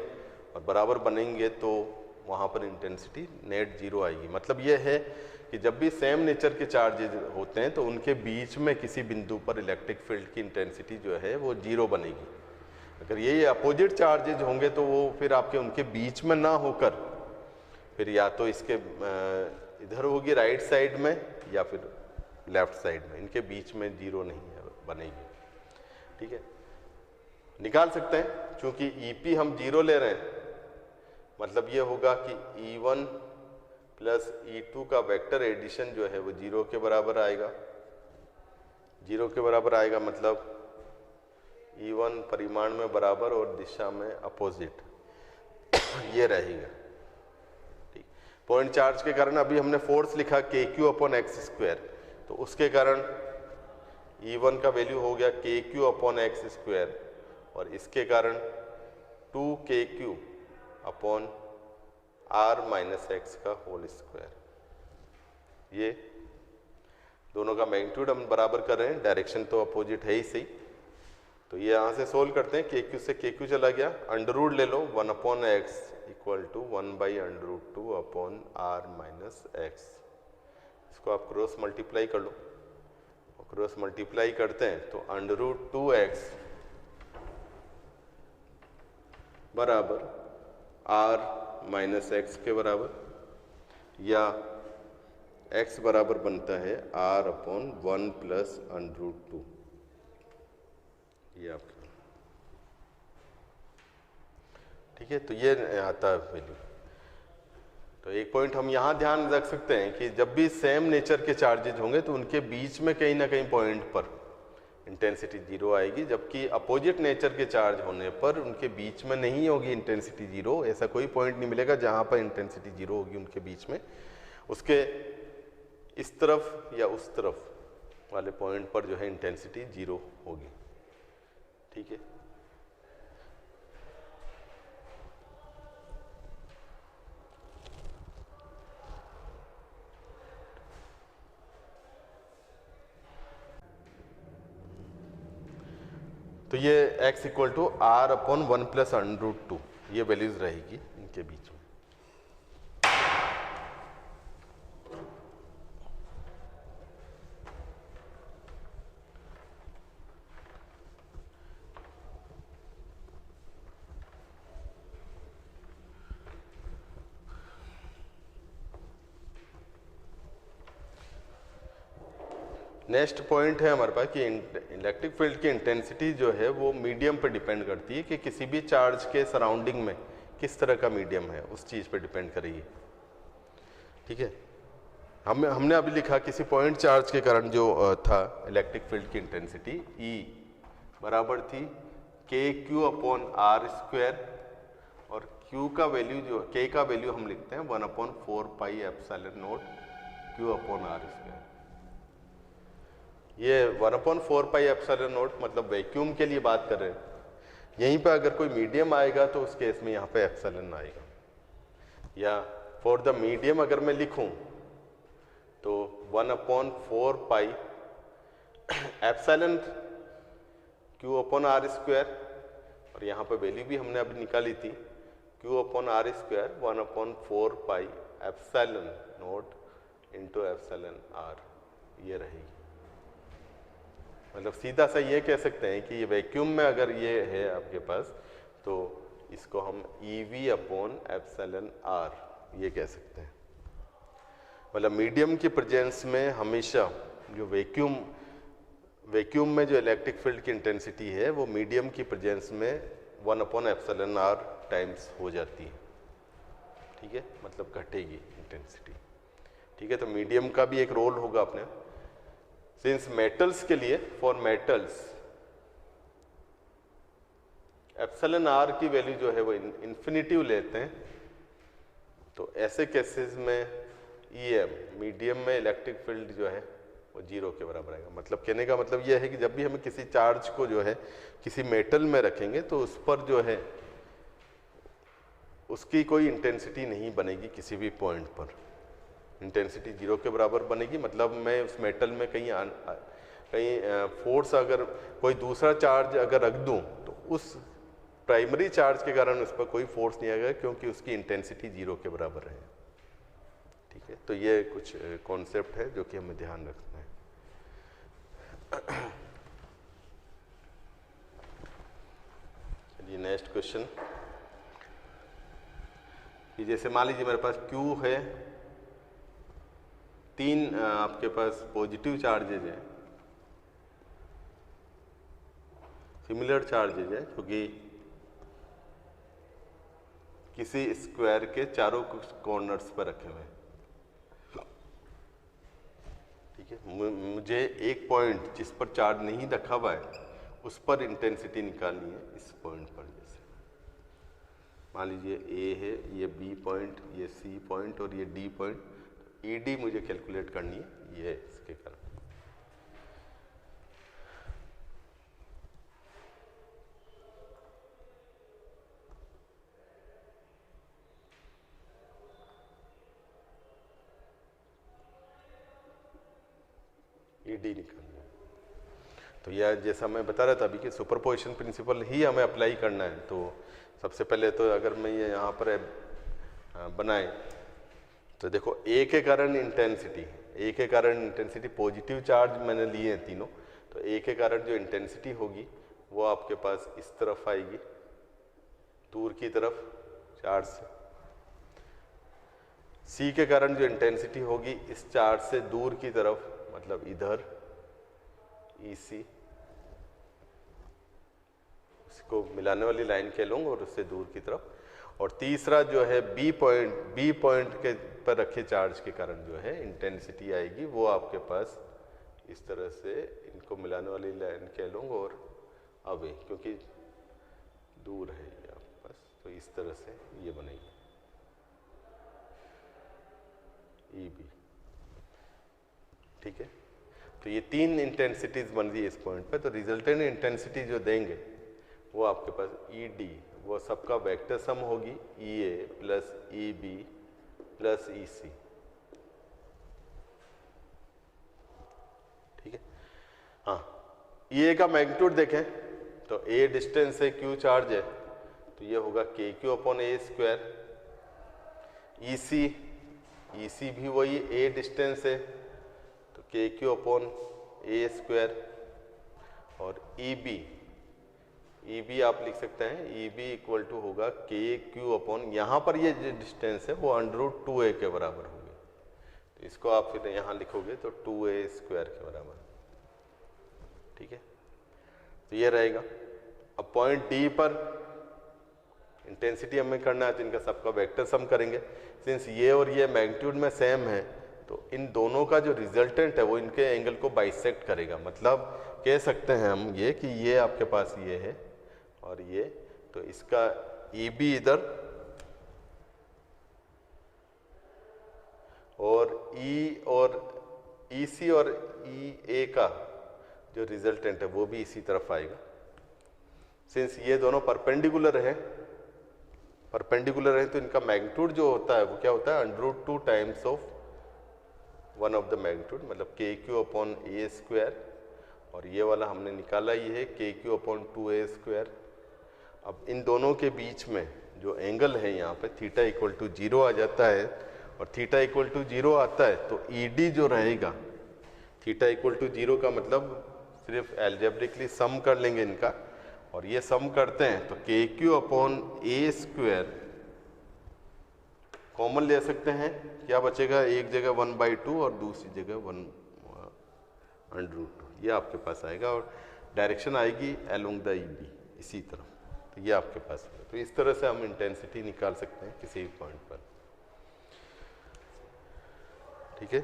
A: और बराबर बनेंगे तो वहाँ पर इंटेंसिटी नेट 0 आएगी। मतलब ये है कि जब भी सेम नेचर के चार्जेज होते हैं तो उनके बीच में किसी बिंदु पर इलेक्ट्रिक फील्ड की इंटेंसिटी जो है वो 0 बनेगी। अगर ये अपोजिट चार्जेज होंगे तो वो फिर आपके उनके बीच में ना होकर फिर या तो इसके इधर होगी राइट साइड में या फिर लेफ्ट साइड में, इनके बीच में 0 नहीं है बनेगी, ठीक है। निकाल सकते हैं, चूंकि EP हम 0 ले रहे हैं, मतलब ये होगा कि E1 प्लस E2 का वेक्टर एडिशन जो है वो 0 के बराबर आएगा। 0 के बराबर आएगा मतलब E1 परिमाण में बराबर और दिशा में अपोजिट ये रहेगा, ठीक। पॉइंट चार्ज के कारण अभी हमने फोर्स लिखा KQ/x², तो उसके कारण E1 का वैल्यू हो गया KQ/x², और इसके कारण 2KQ/r-x का होल स्क्वायर। ये दोनों का मैग्नीट्यूड हम बराबर कर रहे हैं, डायरेक्शन तो अपोजिट है ही सही। तो ये यहाँ से सोल्व करते हैं, KQ से KQ चला गया, अंडर रूट ले लो 1/x इक्वल टू 1/√2/r-x। इसको आप क्रॉस मल्टीप्लाई कर लो, क्रॉस मल्टीप्लाई करते हैं तो √2x बराबर r-x के बराबर, या x बराबर बनता है r/1 + √2, ये आपका, ठीक है। तो ये आता है वैल्यू। तो एक पॉइंट हम यहाँ ध्यान रख सकते हैं कि जब भी सेम नेचर के चार्जेज होंगे तो उनके बीच में कहीं ना कहीं पॉइंट पर इंटेंसिटी 0 आएगी, जबकि अपोजिट नेचर के चार्ज होने पर उनके बीच में नहीं होगी इंटेंसिटी 0। ऐसा कोई पॉइंट नहीं मिलेगा जहाँ पर इंटेंसिटी 0 होगी उनके बीच में, उसके इस तरफ या उस तरफ वाले पॉइंट पर जो है इंटेंसिटी 0 होगी, ठीक है। तो ये x इक्वल टू r/1 + √2 ये वैल्यूज रहेगी इनके बीच में। नेक्स्ट पॉइंट है हमारे पास कि इलेक्ट्रिक फील्ड की इंटेंसिटी जो है वो मीडियम पर डिपेंड करती है, कि किसी भी चार्ज के सराउंडिंग में किस तरह का मीडियम है उस चीज़ पर डिपेंड करेगी, ठीक है। हमने अभी लिखा किसी पॉइंट चार्ज के कारण जो था इलेक्ट्रिक फील्ड की इंटेंसिटी E बराबर थी KQ/r², और Q का वैल्यू जो K का वैल्यू हम लिखते हैं 1/4πε0 Q/r²। ये 1/4πε0 मतलब वैक्यूम के लिए बात कर रहे हैं। यहीं पे अगर कोई मीडियम आएगा तो उस केस में यहाँ पे एप्सिलॉन आएगा, या फॉर द मीडियम अगर मैं लिखूं तो 1/4π एप्सिलॉन Q/r², और यहाँ पे वैल्यू भी हमने अभी निकाली थी Q/r² 1/4π ε0 × εr, ये रहेगी। मतलब सीधा सा ये कह सकते हैं कि ये वैक्यूम में अगर ये है आपके पास तो इसको हम EV/εr ये कह सकते हैं। मतलब मीडियम की प्रेजेंस में हमेशा जो वैक्यूम में जो इलेक्ट्रिक फील्ड की इंटेंसिटी है वो मीडियम की प्रेजेंस में 1/εr टाइम्स हो जाती है, ठीक है, मतलब घटेगी इंटेंसिटी, ठीक है। तो मीडियम का भी एक रोल होगा अपने, सिंस मेटल्स के लिए, फॉर मेटल्स εr की वैल्यू जो है वो इन्फिनिटिव लेते हैं, तो ऐसे केसेस में EM मीडियम में इलेक्ट्रिक फील्ड जो है वो 0 के बराबर आएगा। मतलब कहने का मतलब यह है कि जब भी हमें किसी चार्ज को जो है किसी मेटल में रखेंगे तो उस पर जो है उसकी कोई इंटेंसिटी नहीं बनेगी, किसी भी पॉइंट पर इंटेंसिटी 0 के बराबर बनेगी। मतलब मैं उस मेटल में कहीं फोर्स अगर कोई दूसरा चार्ज अगर रख दूं तो उस प्राइमरी चार्ज के कारण उस पर कोई फोर्स नहीं आएगा, क्योंकि उसकी इंटेंसिटी 0 के बराबर है, ठीक है। तो ये कुछ कॉन्सेप्ट है जो कि हमें ध्यान रखना है। चलिए नेक्स्ट क्वेश्चन, कि जैसे मान लीजिए मेरे पास Q है, 3 आपके पास पॉजिटिव चार्जेज हैं, सिमिलर चार्जेज है, क्योंकि किसी स्क्वायर के चारों कॉर्नर्स पर रखे हुए हैं, ठीक है। मुझे एक पॉइंट जिस पर चार्ज नहीं रखा हुआ है उस पर इंटेंसिटी निकालनी है, इस पॉइंट पर। जैसे मान लीजिए A है, ये B पॉइंट, ये C पॉइंट और ये D पॉइंट, ED मुझे कैलकुलेट करनी है, ये इसके कारण। ED निकालना है। तो यह जैसा मैं बता रहा था अभी कि सुपरपोजिशन प्रिंसिपल ही हमें अप्लाई करना है। तो सबसे पहले तो अगर मैं ये यहाँ पर बनाए तो देखो A के कारण इंटेंसिटी पॉजिटिव चार्ज मैंने लिए हैं तीनों, तो A के कारण जो इंटेंसिटी होगी वो आपके पास इस तरफ आएगी, दूर की तरफ चार्ज से। C के कारण जो इंटेंसिटी होगी इस चार्ज से दूर की तरफ, मतलब इधर EC, इसको मिलाने वाली लाइन कह लूँगा, और उससे दूर की तरफ। और तीसरा जो है बी पॉइंट के पर रखे चार्ज के कारण जो है इंटेंसिटी आएगी, वो आपके पास इस तरह से, इनको मिलाने वाली लाइन कह लूँगा, और अवे क्योंकि दूर है ये आपके पास, तो इस तरह से ये बनेगी EB, ठीक है। तो ये 3 इंटेंसिटीज बन रही है इस पॉइंट पे, तो रिजल्टेंट इंटेंसिटी जो देंगे वो आपके पास ED, वो सबका वेक्टर सम होगी EA plus EB plus EC, ठीक है। हाँ, EA का मैग्नीट्यूड देखें तो A डिस्टेंस है, Q चार्ज है, तो ये होगा KQ/A²। EC भी वही A डिस्टेंस है, तो KQ/A²। और EB आप लिख सकते हैं, EB इक्वल टू होगा KQ/ यहाँ पर ये जो डिस्टेंस है वो √2A के बराबर होगी, तो इसको आप फिर यहाँ लिखोगे तो 2A² के बराबर, ठीक है। तो ये रहेगा। अब पॉइंट D पर इंटेंसिटी हमें करना है, तो इनका सबका वेक्टर सम करेंगे। सिंस ये और ये मैग्नीट्यूड में सेम है, तो इन दोनों का जो रिजल्टेंट है वो इनके एंगल को बाइसेक्ट करेगा। मतलब कह सकते हैं हम ये कि ये आपके पास ये है और ये, तो इसका EB इधर और EC और EA का जो रिजल्टेंट है वो भी इसी तरफ आएगा। सिंस ये दोनों परपेंडिकुलर है तो इनका मैग्नीट्यूड जो होता है वो क्या होता है, √2 times of one of the magnitude, मतलब KQ/A²। और ये वाला हमने निकाला, ये है KQ/2A²। अब इन दोनों के बीच में जो एंगल है यहाँ पे थीटा इक्वल टू 0 आ जाता है, और थीटा इक्वल टू 0 आता है तो ED जो रहेगा, थीटा इक्वल टू 0 का मतलब सिर्फ एल्जेब्रिकली सम कर लेंगे इनका, और ये सम करते हैं तो KQ/A² कॉमन ले सकते हैं, क्या बचेगा, एक जगह 1/2 और दूसरी जगह 1 √2 ये आपके पास आएगा, और डायरेक्शन आएगी अलोंग द EB इसी तरह, तो ये आपके पास होगा। तो इस तरह से हम इंटेंसिटी निकाल सकते हैं किसी भी पॉइंट पर, ठीक है।